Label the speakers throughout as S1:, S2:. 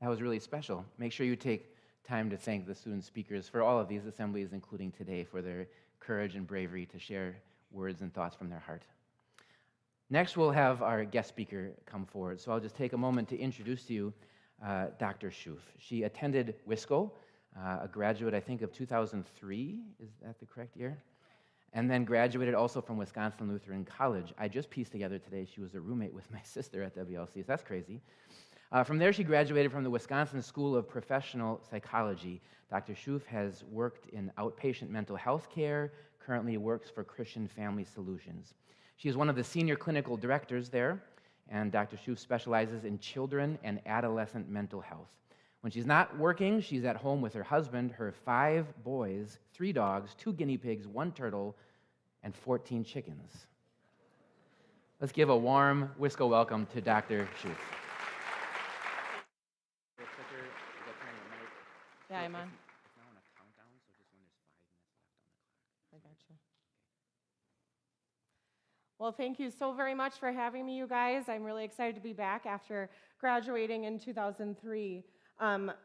S1: That was really special. Make sure you take time to thank the student speakers for all of these assemblies, including today, for their courage and bravery to share words and thoughts from their heart. Next, we'll have our guest speaker come forward. So I'll just take a moment to introduce to you Dr. Schoof. She attended Wisco, a graduate, I think, of 2003. Is that the correct year? And then graduated also from Wisconsin Lutheran College. I just pieced together today she was a roommate with my sister at WLHS. So that's crazy. From there, she graduated from the Wisconsin School of Professional Psychology. Dr. Schoof has worked in outpatient mental health care, currently works for Christian Family Solutions. She is one of the senior clinical directors there, and Dr. Schoof specializes in children and adolescent mental health. When she's not working, she's at home with her husband, her 5 boys, 3 dogs, 2 guinea pigs, 1 turtle, and 14 chickens. Let's give a warm Wisco welcome to Dr. Schoof.
S2: Yeah, I'm on.
S1: It's now on a countdown, so just when there's 5 minutes left on the clock.
S2: I gotcha. Well, thank you so very much for having me, you guys. I'm really excited to be back after graduating in 2003.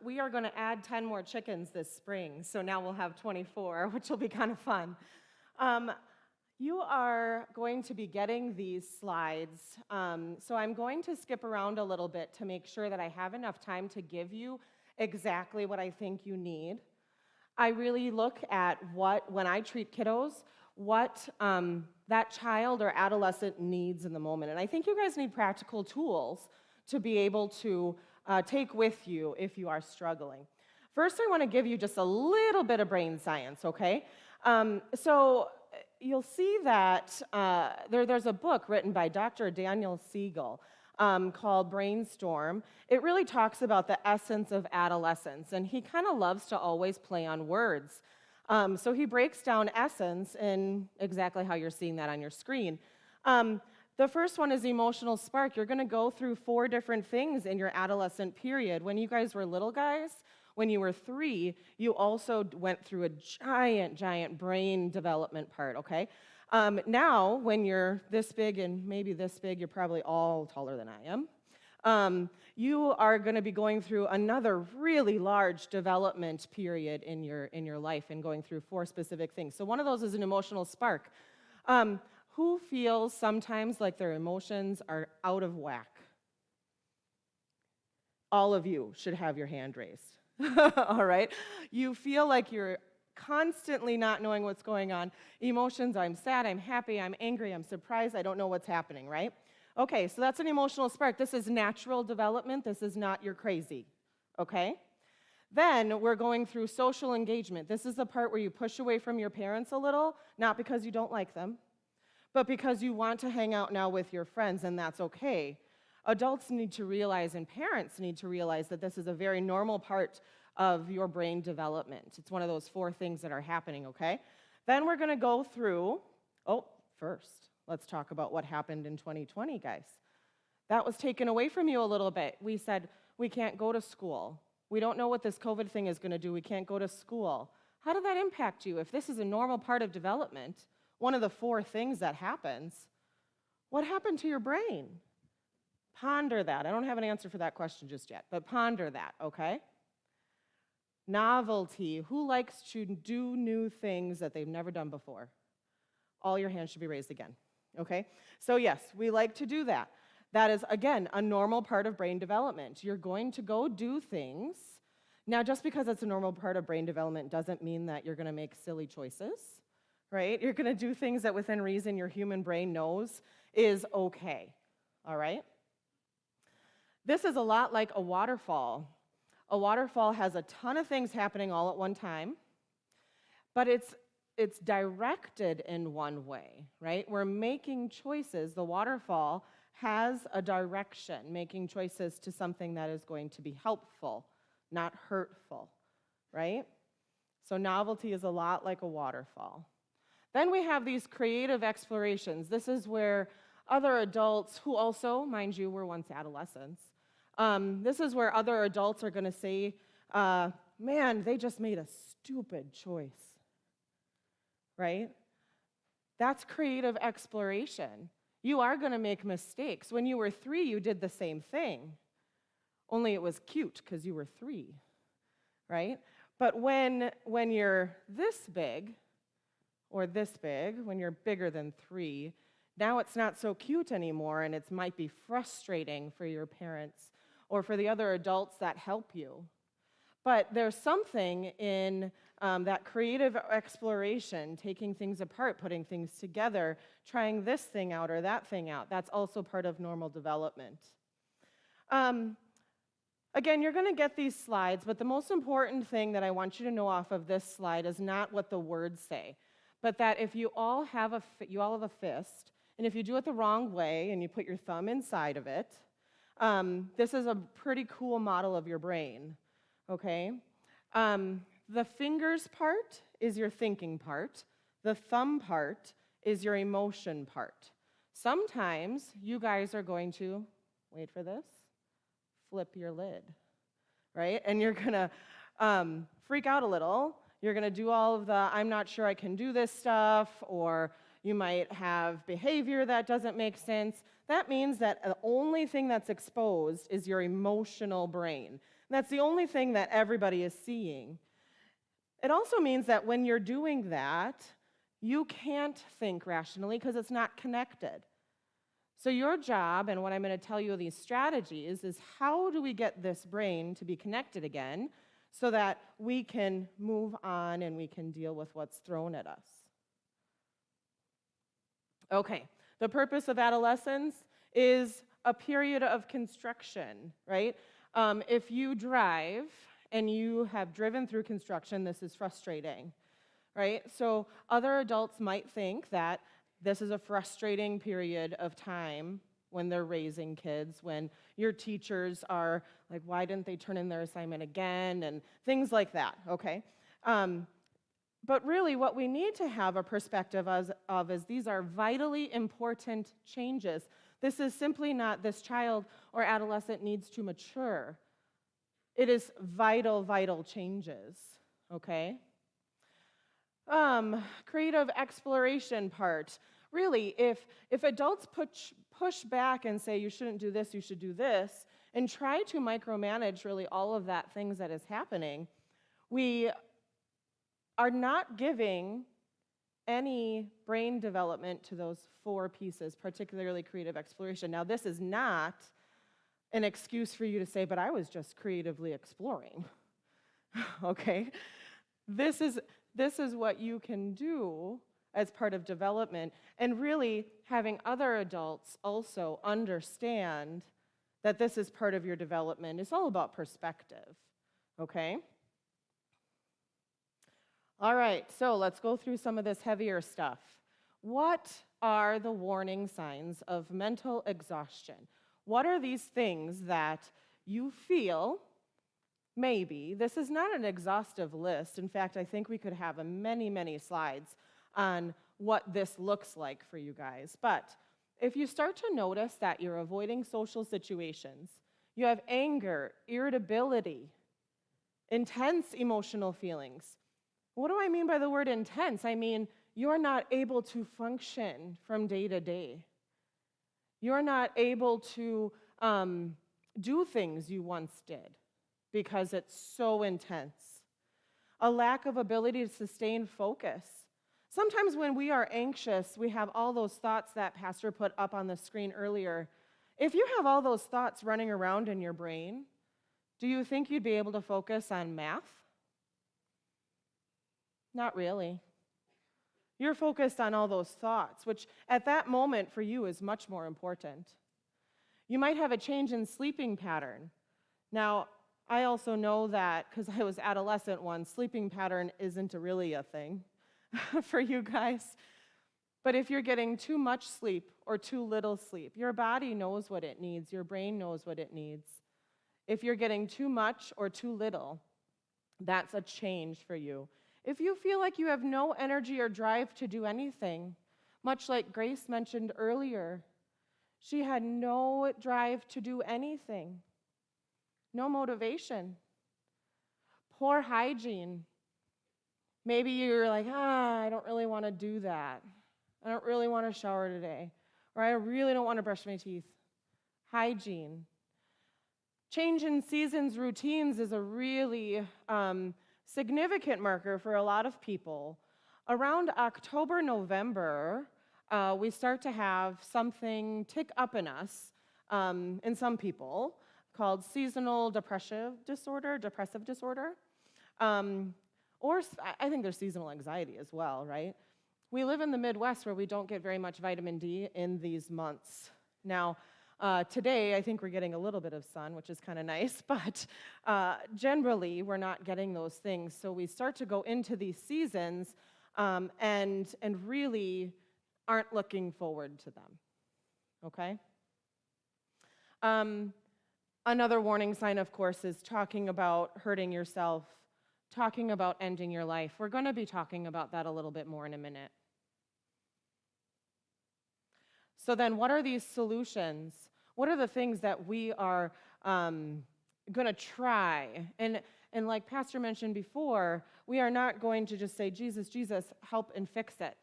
S2: We are going to add 10 more chickens this spring, so now we'll have 24, which will be kind of fun. You are going to be getting these slides, so I'm going to skip around a little bit to make sure that I have enough time to give you exactly what I think you need. I really look at when I treat kiddos, what that child or adolescent needs in the moment. And I think you guys need practical tools to be able to take with you if you are struggling. First, I want to give you just a little bit of brain science, okay? So you'll see that there's a book written by Dr. Daniel Siegel called Brainstorm. It really talks about the essence of adolescence, and he kind of loves to always play on words. So he breaks down essence in exactly how you're seeing that on your screen. The first one is emotional spark. You're going to go through 4 different things in your adolescent period. When you guys were little guys, when you were 3, you also went through a giant brain development part, okay? Now, when you're this big and maybe this big, you're probably all taller than I am, you are going to be going through another really large development period in your life and going through 4 specific things. So one of those is an emotional spark. Who feels sometimes like their emotions are out of whack? All of you should have your hand raised. All right? You feel like you're constantly not knowing what's going on. Emotions, I'm sad, I'm happy, I'm angry, I'm surprised, I don't know what's happening, right? Okay, so that's an emotional spark. This is natural development. This is not you're crazy, okay? Then we're going through social engagement. This is the part where you push away from your parents a little, not because you don't like them, but because you want to hang out now with your friends, and that's okay. Adults need to realize, and parents need to realize, that this is a very normal part of your brain development. It's one of those 4 things that are happening, okay? Then we're going to go through, first, let's talk about what happened in 2020, guys. That was taken away from you a little bit. We said, we can't go to school. We don't know what this COVID thing is going to do. We can't go to school. How did that impact you? If this is a normal part of development, one of the 4 things that happens, what happened to your brain? Ponder that. I don't have an answer for that question just yet, but ponder that, okay? Novelty. Who likes to do new things that they've never done before? All your hands should be raised again, okay? So yes, we like to do that. That is, again, a normal part of brain development. You're going to go do things. Now, just because it's a normal part of brain development doesn't mean that you're going to make silly choices, right? You're going to do things that within reason your human brain knows is okay, all right? This is a lot like a waterfall. A waterfall has a ton of things happening all at one time, but it's directed in one way, right? We're making choices. The waterfall has a direction, making choices to something that is going to be helpful, not hurtful, right? So novelty is a lot like a waterfall. Then we have these creative explorations. This is where other adults, who also, mind you, were once adolescents, this is where other adults are going to say, man, they just made a stupid choice, right? That's creative exploration. You are going to make mistakes. When you were 3, you did the same thing. only it was cute because you were 3, right? But when you're this big, or this big, when you're bigger than 3, now it's not so cute anymore, and it might be frustrating for your parents or for the other adults that help you. But there's something in that creative exploration, taking things apart, putting things together, trying this thing out or that thing out. That's also part of normal development. Again, you're going to get these slides, but the most important thing that I want you to know off of this slide is not what the words say, but that if you all have a fist, and if you do it the wrong way and you put your thumb inside of it, this is a pretty cool model of your brain, okay? The fingers part is your thinking part. The thumb part is your emotion part. Sometimes you guys are going to, wait for this, flip your lid, right? And you're going to freak out a little. You're going to do all of the, I'm not sure I can do this stuff, or you might have behavior that doesn't make sense. That means that the only thing that's exposed is your emotional brain. And that's the only thing that everybody is seeing. It also means that when you're doing that, you can't think rationally because it's not connected. So your job, and what I'm going to tell you of these strategies, is how do we get this brain to be connected again so that we can move on and we can deal with what's thrown at us. Okay, the purpose of adolescence is a period of construction, right? If you drive and you have driven through construction, this is frustrating, right? So other adults might think that this is a frustrating period of time when they're raising kids, when your teachers are like, why didn't they turn in their assignment again, and things like that, okay? But really what we need to have a perspective of is these are vitally important changes. This is simply not this child or adolescent needs to mature. It is vital, vital changes, okay? Creative exploration part. Really, if adults push back and say you shouldn't do this, you should do this, and try to micromanage really all of that things that is happening, we are not giving any brain development to those 4 pieces, particularly creative exploration. Now, this is not an excuse for you to say, but I was just creatively exploring, okay? This is what you can do as part of development, and really having other adults also understand that this is part of your development. It's all about perspective, okay? All right, so let's go through some of this heavier stuff. What are the warning signs of mental exhaustion? What are these things that you feel, maybe, this is not an exhaustive list. In fact, I think we could have many, many slides on what this looks like for you guys. But if you start to notice that you're avoiding social situations, you have anger, irritability, intense emotional feelings. What do I mean by the word intense? I mean, you're not able to function from day to day. You're not able to do things you once did because it's so intense. A lack of ability to sustain focus. Sometimes when we are anxious, we have all those thoughts that Pastor put up on the screen earlier. If you have all those thoughts running around in your brain, do you think you'd be able to focus on math? Not really. You're focused on all those thoughts, which at that moment for you is much more important. You might have a change in sleeping pattern. Now, I also know that, because I was adolescent once, sleeping pattern isn't really a thing for you guys. But if you're getting too much sleep or too little sleep, your body knows what it needs, your brain knows what it needs. If you're getting too much or too little, that's a change for you. If you feel like you have no energy or drive to do anything, much like Grace mentioned earlier, she had no drive to do anything, no motivation, poor hygiene. Maybe you're like, I don't really want to do that. I don't really want to shower today, or I really don't want to brush my teeth. Hygiene. Change in seasons routines is a really significant marker for a lot of people. Around October, November, we start to have something tick up in us, in some people, called seasonal depressive disorder. Or I think there's seasonal anxiety as well, right? We live in the Midwest where we don't get very much vitamin D in these months. Now, today, I think we're getting a little bit of sun, which is kind of nice, but generally, we're not getting those things. So we start to go into these seasons and really aren't looking forward to them, okay? Another warning sign, of course, is talking about hurting yourself, talking about ending your life. We're going to be talking about that a little bit more in a minute. So then what are these solutions? What are the things that we are going to try? And like Pastor mentioned before, we are not going to just say, Jesus, Jesus, help and fix it,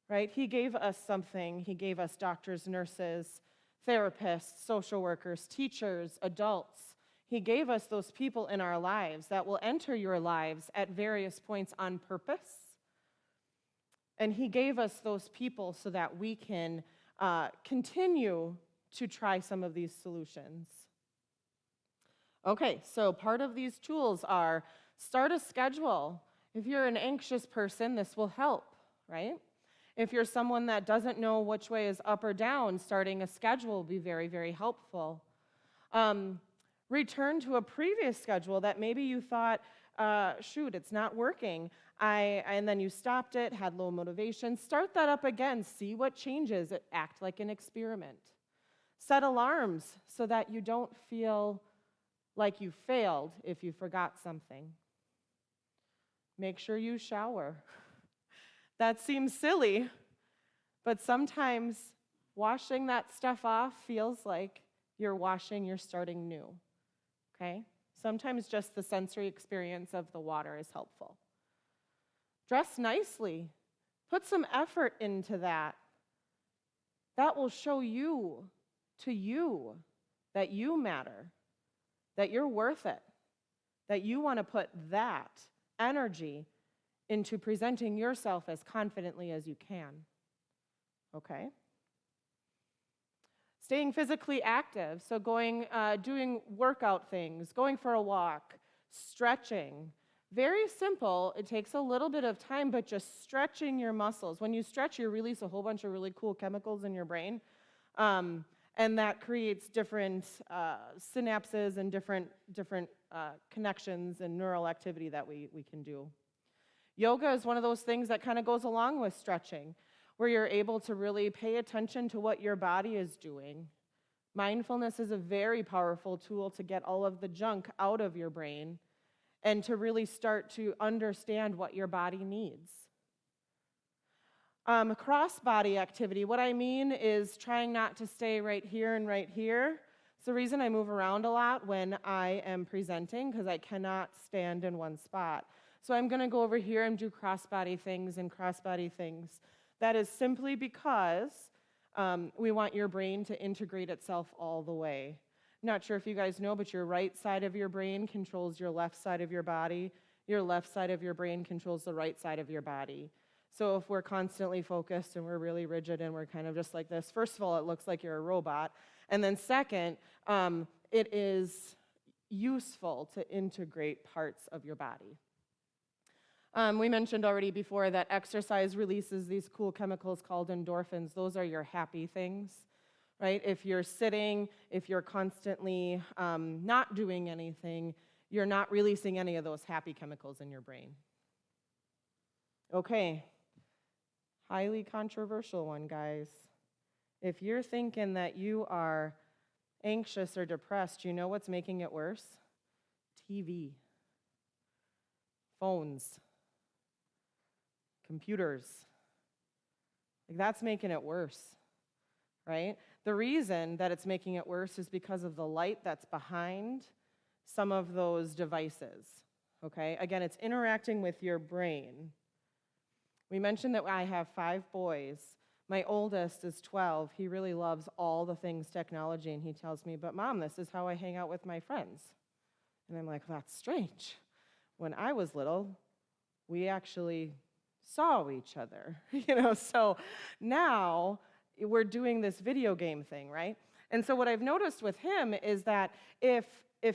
S2: right? He gave us something. He gave us doctors, nurses, therapists, social workers, teachers, adults. He gave us those people in our lives that will enter your lives at various points on purpose. And he gave us those people so that we can continue to try some of these solutions. Okay, so part of these tools are start a schedule. If you're an anxious person, this will help, right? If you're someone that doesn't know which way is up or down, starting a schedule will be very, very helpful. Return to a previous schedule that maybe you thought, shoot, it's not working. And then you stopped it, had low motivation. Start that up again. See what changes. Act like an experiment. Set alarms so that you don't feel like you failed if you forgot something. Make sure you shower. That seems silly, but sometimes washing that stuff off feels like you're starting new, okay? Sometimes just the sensory experience of the water is helpful. Dress nicely. Put some effort into that. That will show you that you matter, that you're worth it, that you want to put that energy into presenting yourself as confidently as you can, okay? Staying physically active, so doing workout things, going for a walk, stretching. Very simple. It takes a little bit of time, but just stretching your muscles. When you stretch, you release a whole bunch of really cool chemicals in your brain, and that creates different synapses and different connections and neural activity that we can do. Yoga is one of those things that kind of goes along with stretching, where you're able to really pay attention to what your body is doing. Mindfulness is a very powerful tool to get all of the junk out of your brain and to really start to understand what your body needs. Cross-body activity, what I mean is trying not to stay right here and right here. It's the reason I move around a lot when I am presenting, because I cannot stand in one spot. So I'm going to go over here and do cross-body things and cross-body things. That is simply because we want your brain to integrate itself all the way. Not sure if you guys know, but your right side of your brain controls your left side of your body. Your left side of your brain controls the right side of your body. So if we're constantly focused and we're really rigid and we're kind of just like this, first of all, it looks like you're a robot. And then second, it is useful to integrate parts of your body. We mentioned already before that exercise releases these cool chemicals called endorphins. Those are your happy things, right? If you're sitting, if you're constantly not doing anything, you're not releasing any of those happy chemicals in your brain. Okay, highly controversial one, guys. If you're thinking that you are anxious or depressed, you know what's making it worse? TV, phones, computers. Like, that's making it worse, right? The reason that it's making it worse is because of the light that's behind some of those devices, okay? Again, it's interacting with your brain. We mentioned that I have 5 boys. My oldest is 12. He really loves all the things technology, and he tells me, but Mom, this is how I hang out with my friends. And I'm like, that's strange. When I was little, we actually saw each other, so now we're doing this video game thing, right? And so what I've noticed with him is that if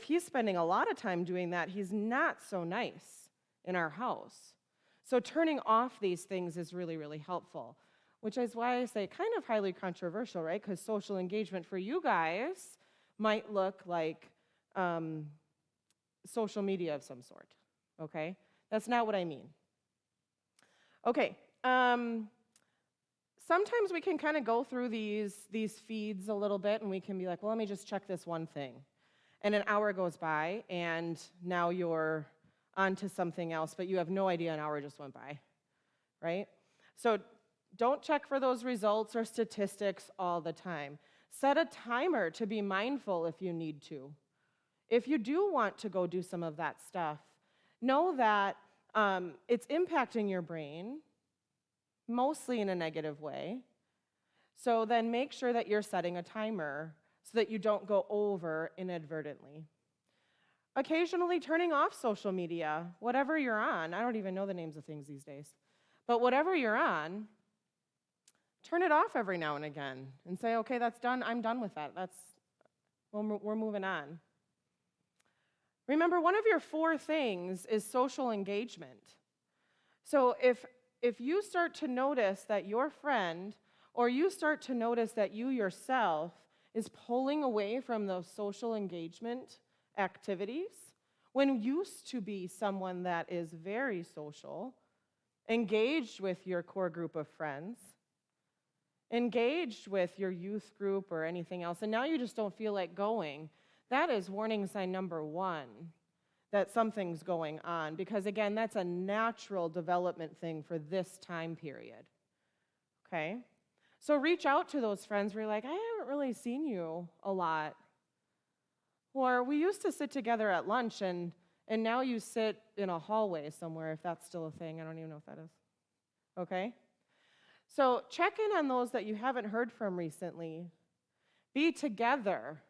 S2: he's spending a lot of time doing that, he's not so nice in our house. So turning off these things is really, really helpful, which is why I say kind of highly controversial, right? Because social engagement for you guys might look like social media of some sort, okay? That's not what I mean. Okay, sometimes we can kind of go through these feeds a little bit, and we can be like, well, let me just check this one thing. And an hour goes by, and now you're on to something else, but you have no idea an hour just went by, right? So don't check for those results or statistics all the time. Set a timer to be mindful if you need to. If you do want to go do some of that stuff, know that it's impacting your brain, mostly in a negative way. So then make sure that you're setting a timer so that you don't go over inadvertently. Occasionally turning off social media, whatever you're on. I don't even know the names of things these days. But whatever you're on, turn it off every now and again and say, okay, that's done. I'm done with that. We're moving on. Remember, one of your 4 things is social engagement. So if you start to notice that your friend, or you start to notice that you yourself is pulling away from those social engagement activities, when you used to be someone that is very social, engaged with your core group of friends, engaged with your youth group or anything else, and now you just don't feel like going, that is warning sign number 1, that something's going on. Because again, that's a natural development thing for this time period, okay? So reach out to those friends where you're like, I haven't really seen you a lot. Or we used to sit together at lunch, and now you sit in a hallway somewhere, if that's still a thing. I don't even know if that is, okay? So check in on those that you haven't heard from recently. Be together,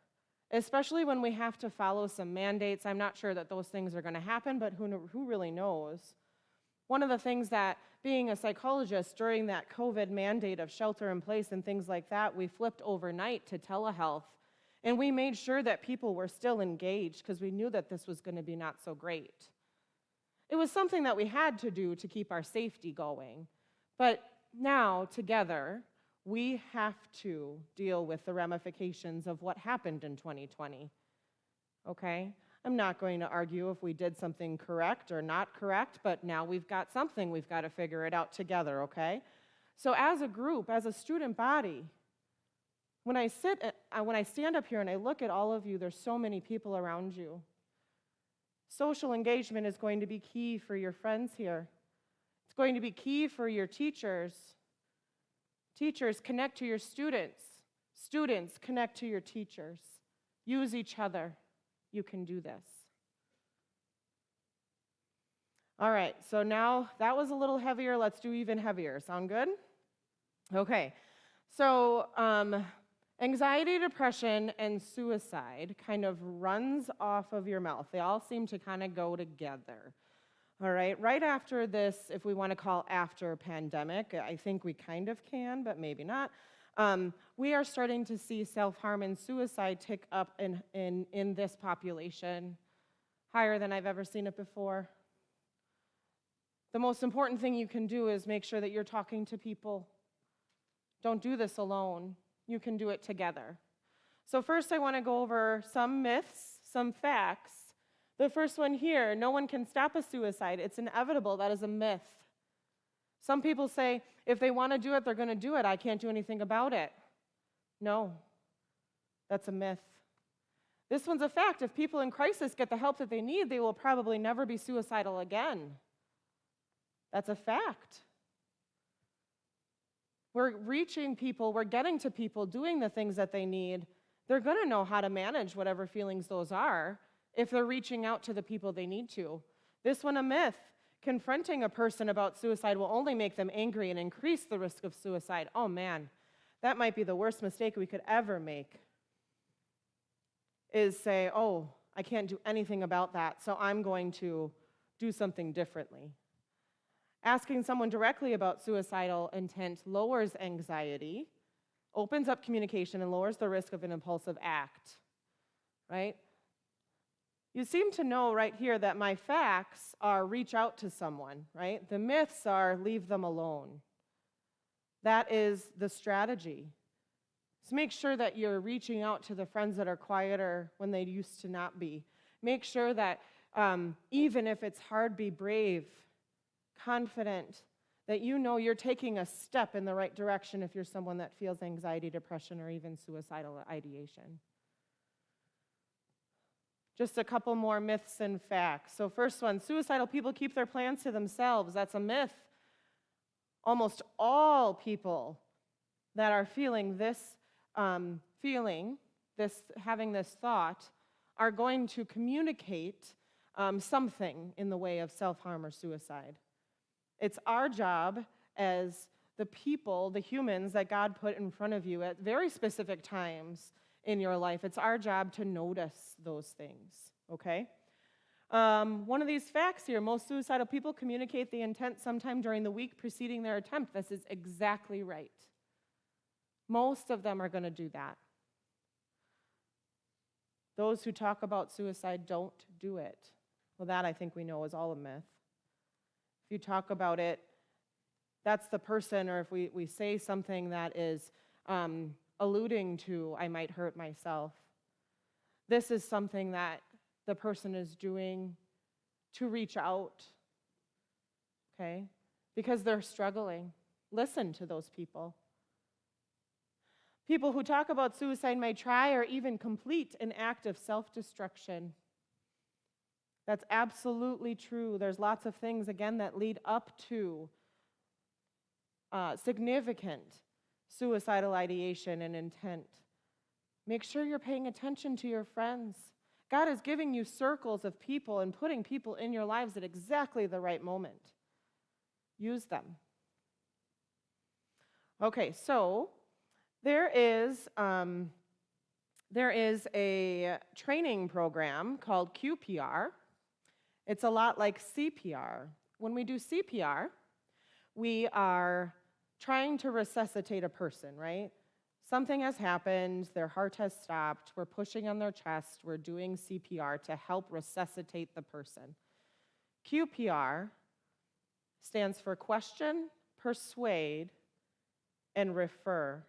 S2: especially when we have to follow some mandates. I'm not sure that those things are going to happen, but who really knows? One of the things that, being a psychologist, during that COVID mandate of shelter in place and things like that, we flipped overnight to telehealth, and we made sure that people were still engaged because we knew that this was going to be not so great. It was something that we had to do to keep our safety going, but now, together, we have to deal with the ramifications of what happened in 2020, okay? I'm not going to argue if we did something correct or not correct, but now we've got something. We've got to figure it out together, okay? So as a group, as a student body, when I stand up here and I look at all of you, there's so many people around you. Social engagement is going to be key for your friends here. It's going to be key for your teachers. Teachers, connect to your students. Students, connect to your teachers. Use each other. You can do this. All right, so now that was a little heavier. Let's do even heavier. Sound good? Okay, so anxiety, depression, and suicide kind of runs off of your mouth. They all seem to kind of go together. All right after this, if we want to call after pandemic, I think we kind of can, but maybe not. We are starting to see self-harm and suicide tick up in this population, higher than I've ever seen it before. The most important thing you can do is make sure that you're talking to people. Don't do this alone. You can do it together. So first I want to go over some myths, some facts. The first one here, no one can stop a suicide. It's inevitable. That is a myth. Some people say, if they want to do it, they're going to do it. I can't do anything about it. No, that's a myth. This one's a fact. If people in crisis get the help that they need, they will probably never be suicidal again. That's a fact. We're reaching people, we're getting to people, doing the things that they need. They're going to know how to manage whatever feelings those are if they're reaching out to the people they need to. This one, a myth. Confronting a person about suicide will only make them angry and increase the risk of suicide. Oh man, that might be the worst mistake we could ever make, is say, oh, I can't do anything about that, so I'm going to do something differently. Asking someone directly about suicidal intent lowers anxiety, opens up communication, and lowers the risk of an impulsive act, right? You seem to know right here that my facts are reach out to someone, right? The myths are leave them alone. That is the strategy. So make sure that you're reaching out to the friends that are quieter when they used to not be. Make sure that even if it's hard, be brave, confident, that you know you're taking a step in the right direction if you're someone that feels anxiety, depression, or even suicidal ideation. Just a couple more myths and facts. So first one, suicidal people keep their plans to themselves. That's a myth. Almost all people that are feeling this, having this thought, are going to communicate something in the way of self-harm or suicide. It's our job as the people, the humans that God put in front of you at very specific times in your life. It's our job to notice those things, okay? One of these facts here, most suicidal people communicate the intent sometime during the week preceding their attempt. This is exactly right. Most of them are going to do that. Those who talk about suicide don't do it. Well, that I think we know is all a myth. If you talk about it, that's the person, or if we say something that is alluding to, I might hurt myself, this is something that the person is doing to reach out, okay? Because they're struggling. Listen to those people. People who talk about suicide may try or even complete an act of self-destruction. That's absolutely true. There's lots of things, again, that lead up to significant suicidal ideation and intent. Make sure you're paying attention to your friends. God is giving you circles of people and putting people in your lives at exactly the right moment. Use them. Okay, so there is a training program called QPR. It's a lot like CPR. When we do CPR, we are trying to resuscitate a person, right? Something has happened, their heart has stopped, we're pushing on their chest, we're doing CPR to help resuscitate the person. QPR stands for question, persuade, and refer.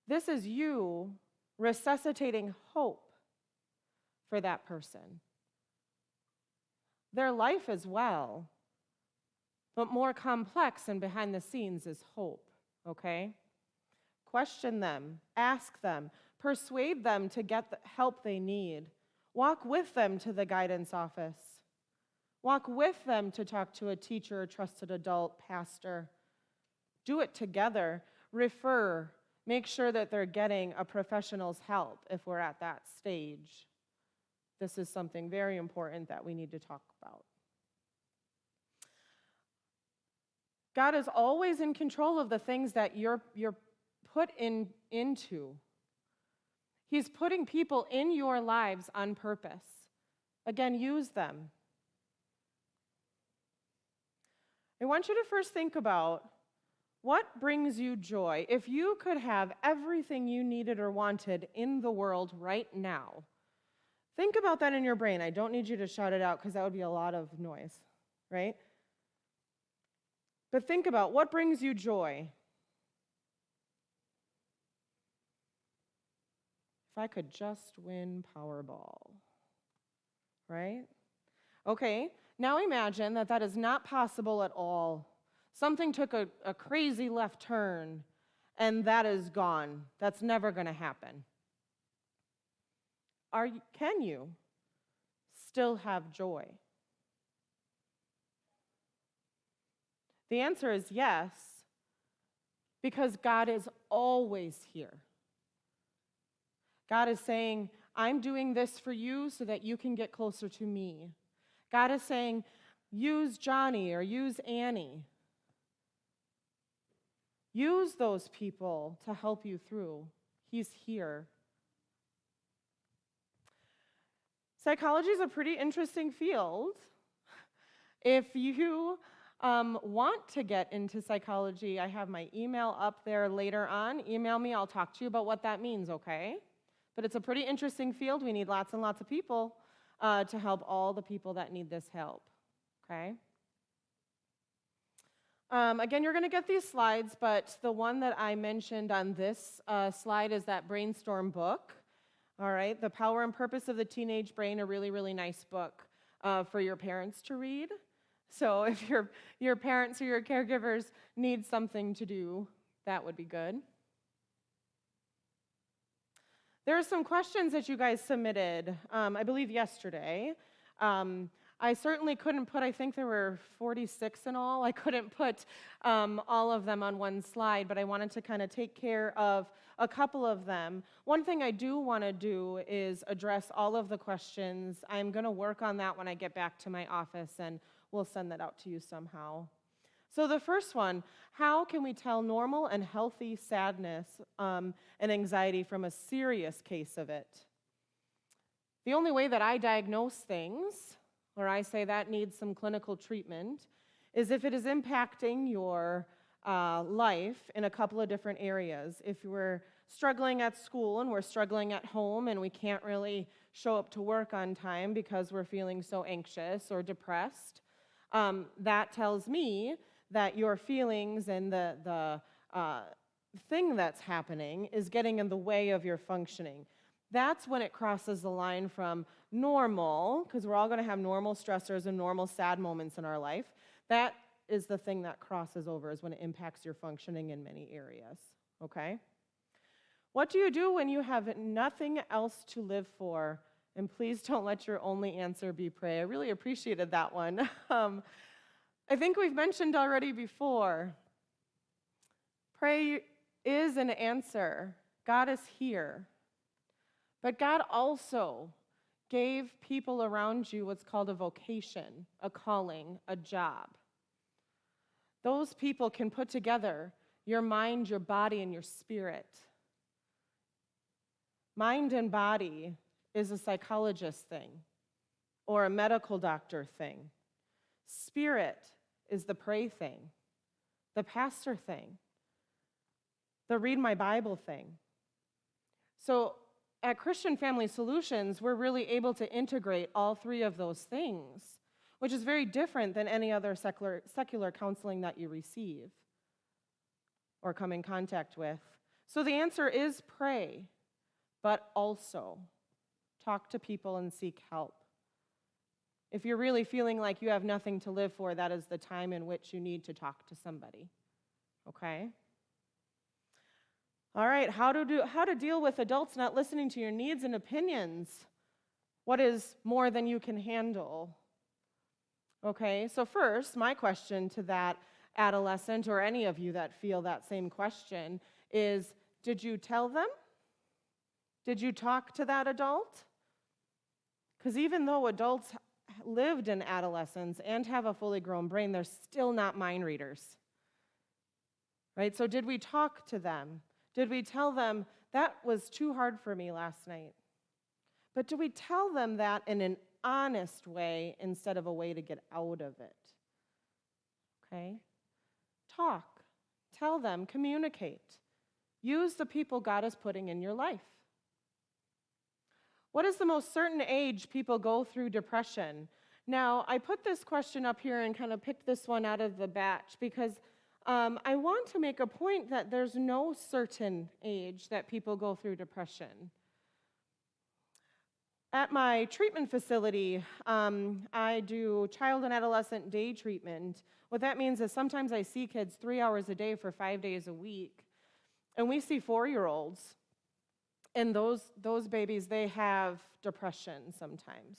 S2: This is you resuscitating hope for that person. Their life is well, but more complex and behind the scenes is hope, okay? Question them, ask them, persuade them to get the help they need. Walk with them to the guidance office. Walk with them to talk to a teacher, a trusted adult, pastor. Do it together. Refer. Make sure that they're getting a professional's help if we're at that stage. This is something very important that we need to talk about. God is always in control of the things that you're put into. He's putting people in your lives on purpose. Again, use them. I want you to first think about what brings you joy. If you could have everything you needed or wanted in the world right now, think about that in your brain. I don't need you to shout it out because that would be a lot of noise, right? But think about what brings you joy. If I could just win Powerball, right? Okay, now imagine that that is not possible at all. Something took a crazy left turn, and that is gone. That's never going to happen. Can you still have joy? The answer is yes, because God is always here. God is saying, I'm doing this for you so that you can get closer to me. God is saying, use Johnny or use Annie. Use those people to help you through. He's here. Psychology is a pretty interesting field. If you want to get into psychology, I have my email up there later on. Email me, I'll talk to you about what that means, okay? But it's a pretty interesting field. We need lots and lots of people to help all the people that need this help, okay? Again, you're going to get these slides, but the one that I mentioned on this slide is that brainstorm book, all right? The Power and Purpose of the Teenage Brain, a really, really nice book for your parents to read. So if your parents or your caregivers need something to do, that would be good. There are some questions that you guys submitted, I believe yesterday. I certainly couldn't put, I think there were 46 in all. I couldn't put all of them on one slide, but I wanted to kind of take care of a couple of them. One thing I do want to do is address all of the questions. I'm going to work on that when I get back to my office, and we'll send that out to you somehow. So the first one, how can we tell normal and healthy sadness and anxiety from a serious case of it? The only way that I diagnose things, or I say that needs some clinical treatment, is if it is impacting your life in a couple of different areas. If we're struggling at school and we're struggling at home and we can't really show up to work on time because we're feeling so anxious or depressed, that tells me that your feelings and the thing that's happening is getting in the way of your functioning. That's when it crosses the line from normal, because we're all going to have normal stressors and normal sad moments in our life. That is the thing that crosses over, is when it impacts your functioning in many areas, okay? What do you do when you have nothing else to live for? And please don't let your only answer be pray. I really appreciated that one. I think we've mentioned already before, pray is an answer. God is here. But God also gave people around you what's called a vocation, a calling, a job. Those people can put together your mind, your body, and your spirit. Mind and body is a psychologist thing or a medical doctor thing. Spirit is the pray thing, the pastor thing, the read my Bible thing. So at Christian Family Solutions, we're really able to integrate all three of those things, which is very different than any other secular counseling that you receive or come in contact with. So the answer is pray, but also talk to people and seek help. If you're really feeling like you have nothing to live for, that is the time in which you need to talk to somebody, okay? All right, how to deal with adults not listening to your needs and opinions. What is more than you can handle? Okay, so first, my question to that adolescent or any of you that feel that same question is, did you tell them? Did you talk to that adult? Because even though adults lived in adolescence and have a fully grown brain, they're still not mind readers. Right? So did we talk to them? Did we tell them, that was too hard for me last night? But do we tell them that in an honest way instead of a way to get out of it? Okay? Talk. Tell them. Communicate. Use the people God is putting in your life. What is the most certain age people go through depression? Now, I put this question up here and kind of picked this one out of the batch because I want to make a point that there's no certain age that people go through depression. At my treatment facility, I do child and adolescent day treatment. What that means is sometimes I see kids 3 hours a day for 5 days a week, and we see 4-year-olds. And those babies, they have depression sometimes,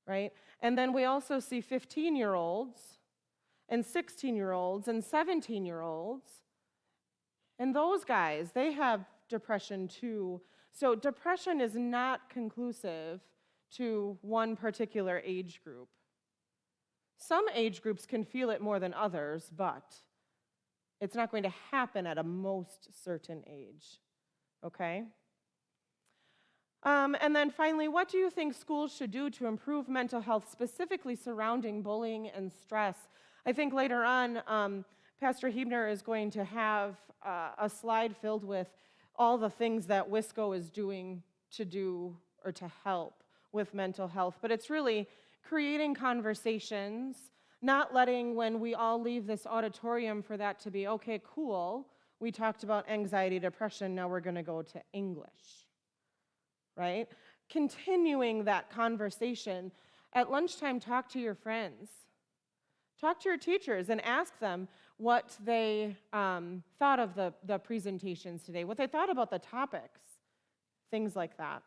S2: right? And then we also see 15-year-olds and 16-year-olds and 17-year-olds. And those guys, they have depression too. So depression is not conclusive to one particular age group. Some age groups can feel it more than others, but it's not going to happen at a most certain age, okay? And then finally, what do you think schools should do to improve mental health, specifically surrounding bullying and stress? I think later on, Pastor Hebner is going to have a slide filled with all the things that WISCO is doing to do or to help with mental health. But it's really creating conversations, not letting, when we all leave this auditorium, for that to be, okay, cool, we talked about anxiety, depression, now we're going to go to English. Right? Continuing that conversation. At lunchtime, talk to your friends. Talk to your teachers and ask them what they thought of the presentations today, what they thought about the topics, things like that.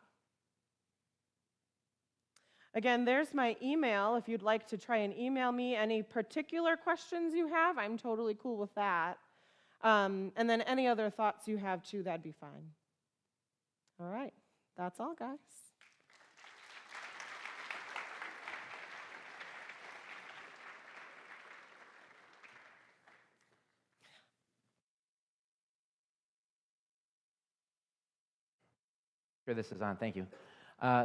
S2: Again, there's my email. If you'd like to try and email me any particular questions you have, I'm totally cool with that. And then any other thoughts you have too, that'd be fine. All right. That's all, guys.
S1: Sure, this is on. Thank you.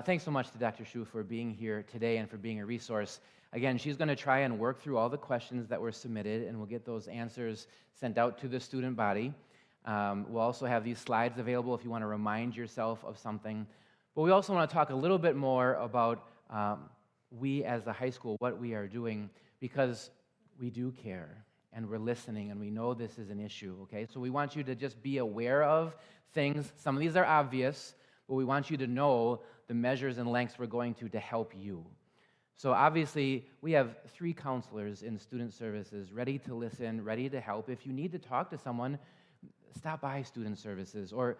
S1: Thanks so much to Dr. Shu for being here today and for being a resource. Again, she's going to try and work through all the questions that were submitted, and we'll get those answers sent out to the student body. We'll also have these slides available if you want to remind yourself of something. But we also want to talk a little bit more about we as the high school, what we are doing, because we do care, and we're listening, and we know this is an issue, okay? So we want you to just be aware of things. Some of these are obvious, but we want you to know the measures and lengths we're going to help you. So obviously, we have 3 counselors in student services ready to listen, ready to help. If you need to talk to someone, stop by student services or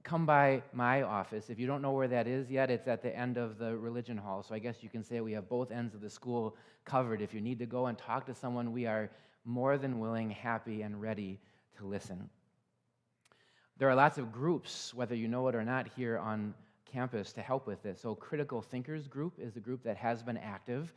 S1: come by my office. If you don't know where that is yet, it's at the end of the religion hall. So I guess you can say we have both ends of the school covered. If you need to go and talk to someone, we are more than willing, happy, and ready to listen. There are lots of groups, whether you know it or not, here on campus to help with this. So Critical Thinkers Group is a group that has been active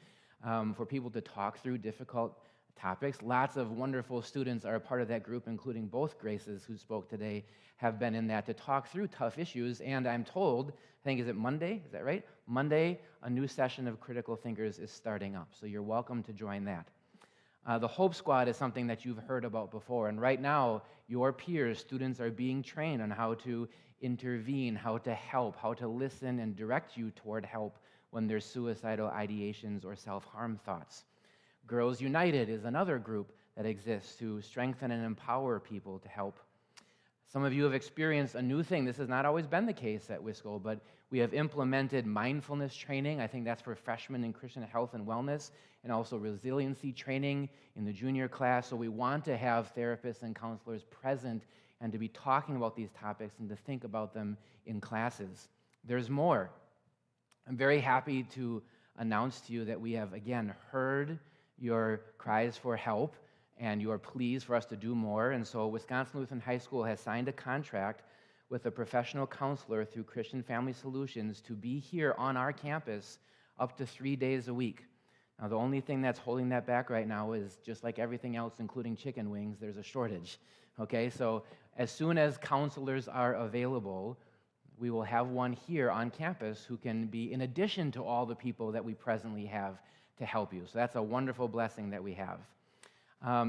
S1: for people to talk through difficult topics. Lots of wonderful students are a part of that group, including both Graces who spoke today, have been in that to talk through tough issues. And I'm told, I think, is it Monday? Is that right? Monday, a new session of Critical Thinkers is starting up. So you're welcome to join that. The Hope Squad is something that you've heard about before. And right now, your peers, students, are being trained on how to intervene, how to help, how to listen and direct you toward help when there's suicidal ideations or self-harm thoughts. Girls United is another group that exists to strengthen and empower people to help. Some of you have experienced a new thing. This has not always been the case at WISCO, but we have implemented mindfulness training. I think that's for freshmen in Christian health and wellness, and also resiliency training in the junior class. So we want to have therapists and counselors present and to be talking about these topics and to think about them in classes. There's more. I'm very happy to announce to you that we have, again, heard your cries for help and your pleas for us to do more. And so Wisconsin Lutheran High School has signed a contract with a professional counselor through Christian Family Solutions to be here on our campus up to 3 days a week. Now, the only thing that's holding that back right now is, just like everything else, including chicken wings, there's a shortage. Okay, so as soon as counselors are available, we will have one here on campus who can be in addition to all the people that we presently have to help you. So that's a wonderful blessing that we have.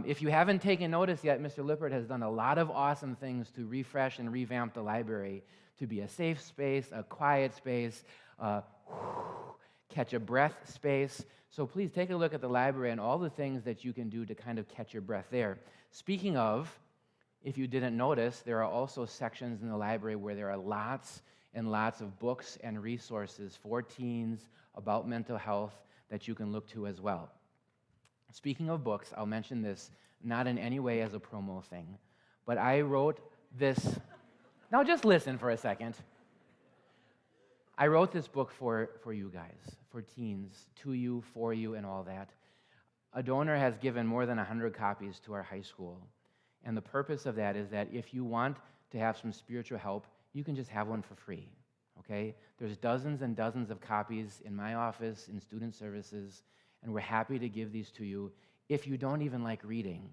S1: If you haven't taken notice yet, Mr. Lippert has done a lot of awesome things to refresh and revamp the library to be a safe space, a quiet space, catch a breath space. So please take a look at the library and all the things that you can do to kind of catch your breath there. Speaking of, if you didn't notice, there are also sections in the library where there are lots and lots of books and resources for teens about mental health that you can look to as well. Speaking of books, I'll mention this not in any way as a promo thing, but I wrote this. Now just listen for a second. I wrote this book for you guys, for teens, to you, for you, and all that. A donor has given more than 100 copies to our high school, and the purpose of that is that if you want to have some spiritual help, you can just have one for free, okay? There's dozens and dozens of copies in my office, in student services, and we're happy to give these to you. If you don't even like reading,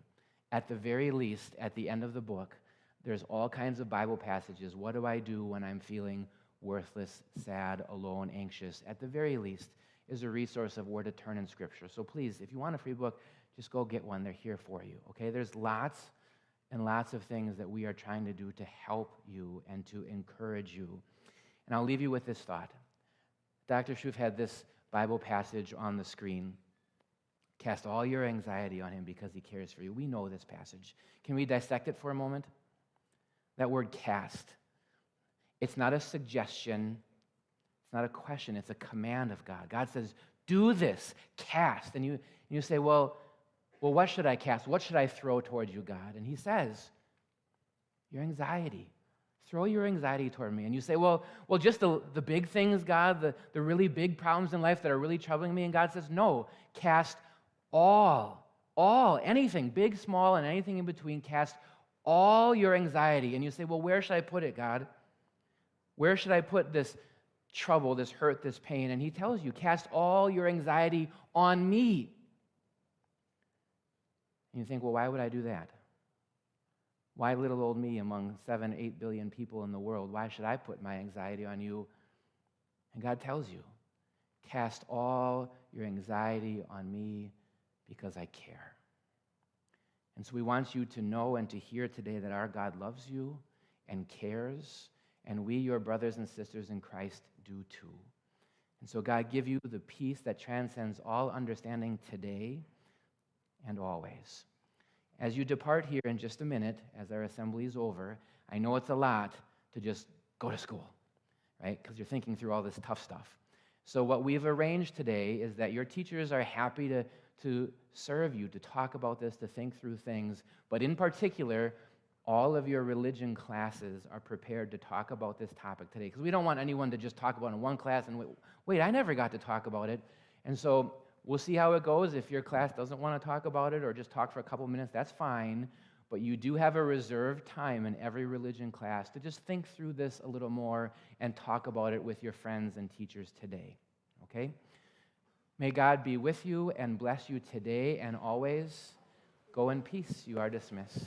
S1: at the very least, at the end of the book, there's all kinds of Bible passages. What do I do when I'm feeling worthless, sad, alone, anxious? At the very least, is a resource of where to turn in Scripture. So please, if you want a free book, just go get one. They're here for you, okay? There's lots and lots of things that we are trying to do to help you and to encourage you. And I'll leave you with this thought. Dr. Schuf had this Bible passage on the screen. Cast all your anxiety on him because he cares for you. We know this passage. Can we dissect it for a moment? That word cast. It's not a suggestion. It's not a question. It's a command of God. God says, do this, cast. And you say, well, what should I cast? What should I throw towards you, God? And he says, your anxiety. Throw your anxiety toward me. And you say, well, just the big things, God, the really big problems in life that are really troubling me. And God says, no, cast all, anything, big, small, and anything in between, cast all your anxiety. And you say, well, where should I put it, God? Where should I put this trouble, this hurt, this pain? And he tells you, cast all your anxiety on me. And you think, well, why would I do that? Why little old me among 7-8 billion people in the world? Why should I put my anxiety on you? And God tells you, cast all your anxiety on me because I care. And so we want you to know and to hear today that our God loves you and cares, and we, your brothers and sisters in Christ, do too. And so God give you the peace that transcends all understanding today and always. As you depart here in just a minute, as our assembly is over, I know it's a lot to just go to school, right? Because you're thinking through all this tough stuff. So what we've arranged today is that your teachers are happy to serve you, to talk about this, to think through things. But in particular, all of your religion classes are prepared to talk about this topic today. Because we don't want anyone to just talk about it in one class and wait, I never got to talk about it. And so we'll see how it goes. If your class doesn't want to talk about it or just talk for a couple minutes, that's fine. But you do have a reserved time in every religion class to just think through this a little more and talk about it with your friends and teachers today. Okay? May God be with you and bless you today and always. Go in peace. You are dismissed.